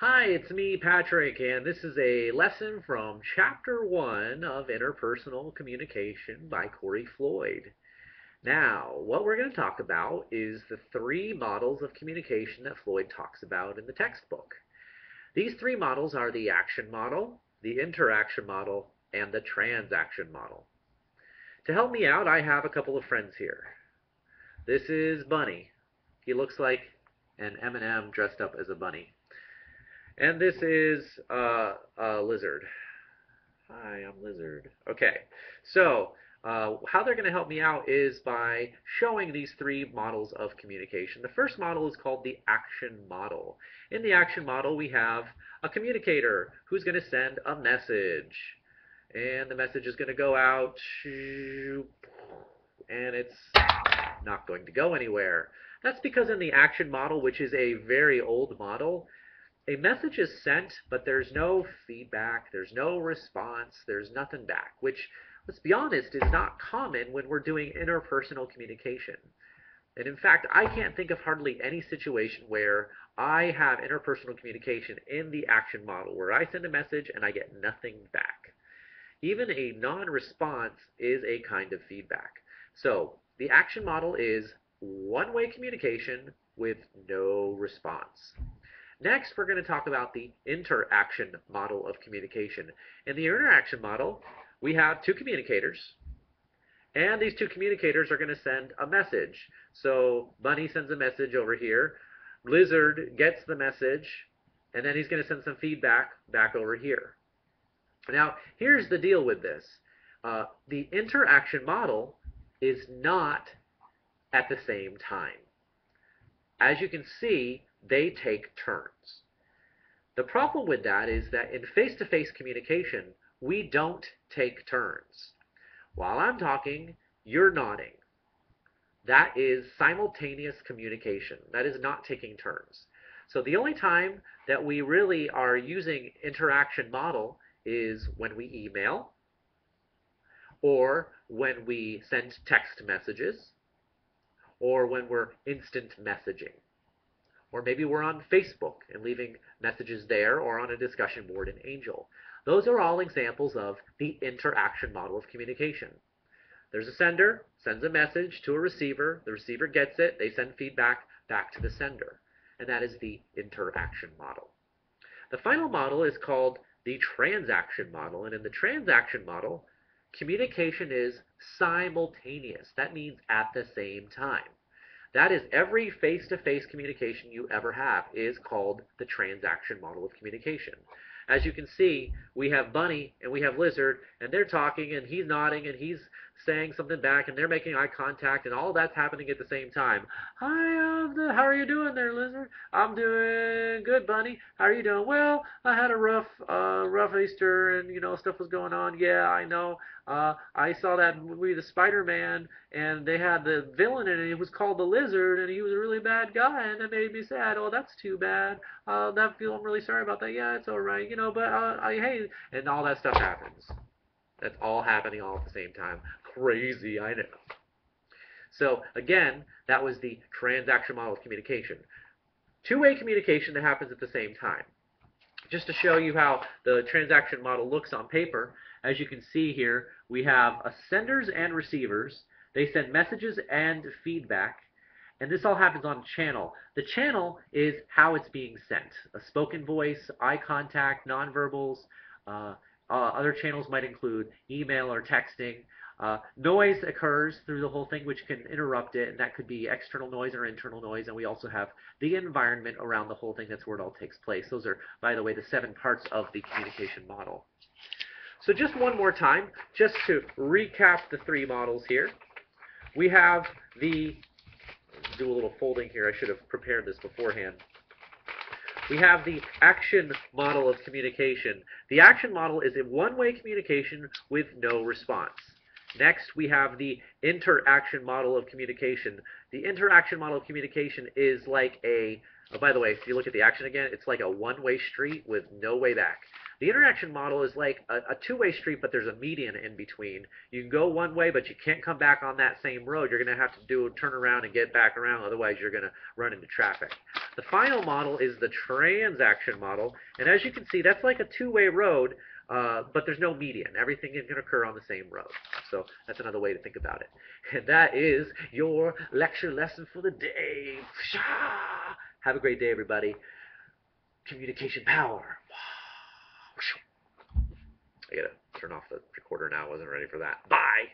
Hi, it's me, Patrick, and this is a lesson from Chapter 1 of Interpersonal Communication by Corey Floyd. Now, what we're going to talk about is the three models of communication that Floyd talks about in the textbook. These three models are the action model, the interaction model, and the transaction model. To help me out, I have a couple of friends here. This is Bunny. He looks like an M&M dressed up as a bunny. And this is Lizard. Hi, I'm Lizard. Okay, so how they're going to help me out is by showing these three models of communication. The first model is called the action model. In the action model, we have a communicator who's going to send a message. And the message is going to go out, and it's not going to go anywhere. That's because in the action model, which is a very old model, a message is sent, but there's no feedback, there's no response, there's nothing back, which, let's be honest, is not common when we're doing interpersonal communication. And in fact, I can't think of hardly any situation where I have interpersonal communication in the action model, where I send a message and I get nothing back. Even a non-response is a kind of feedback. So the action model is one-way communication with no response. Next, we're going to talk about the interaction model of communication. In the interaction model, we have two communicators, and these two communicators are going to send a message. So Bunny sends a message over here, Lizard gets the message, and then he's going to send some feedback back over here. Now, here's the deal with this. The interaction model is not at the same time. As you can see, they take turns. The problem with that is that in face-to-face communication, we don't take turns. While I'm talking, you're nodding. That is simultaneous communication. That is not taking turns. So the only time that we really are using interaction model is when we email or when we send text messages or when we're instant messaging. Or maybe we're on Facebook and leaving messages there or on a discussion board in Angel. Those are all examples of the interaction model of communication. There's a sender, sends a message to a receiver, the receiver gets it, they send feedback back to the sender. And that is the interaction model. The final model is called the transaction model. And in the transaction model, communication is simultaneous. That means at the same time. That is every face-to-face communication you ever have is called the transaction model of communication. As you can see, we have Bunny and we have Lizard, and they're talking, and he's nodding, and he's saying something back, and they're making eye contact, and all that's happening at the same time. Hi, how are you doing there, Lizard? I'm doing good, Bunny. How are you doing? Well, I had a rough Easter, and stuff was going on. Yeah, I know. I saw that movie, The Spider-Man, and they had the villain in it. It was called the Lizard, and he was a really bad guy, and that made me sad. Oh, that's too bad. I'm really sorry about that. Yeah, it's all right, but hey, and all that stuff happens. That's all happening all at the same time. Crazy, I know. So again, that was the transaction model of communication. Two-way communication that happens at the same time. Just to show you how the transaction model looks on paper, as you can see here, we have senders and receivers. They send messages and feedback, and this all happens on channel. The channel is how it's being sent. A spoken voice, eye contact, nonverbals. Other channels might include email or texting. Noise occurs through the whole thing, which can interrupt it, and that could be external noise or internal noise. And we also have the environment around the whole thing. That's where it all takes place. Those are, by the way, the 7 parts of the communication model. So just one more time, just to recap the 3 models here. We have the, do a little folding here. I should have prepared this beforehand. We have the action model of communication. The action model is a one-way communication with no response. Next, we have the interaction model of communication. The interaction model of communication is like a, oh, by the way, if you look at the action again, it's like a one-way street with no way back. The interaction model is like a two-way street, but there's a median in between. You can go one way, but you can't come back on that same road. You're going to have to turn around and get back around, otherwise you're going to run into traffic. The final model is the transaction model, and as you can see, that's like a two-way road, but there's no median. Everything can occur on the same road. So that's another way to think about it. And that is your lecture lesson for the day. Have a great day, everybody. Communication power. I gotta turn off the recorder now. I wasn't ready for that. Bye.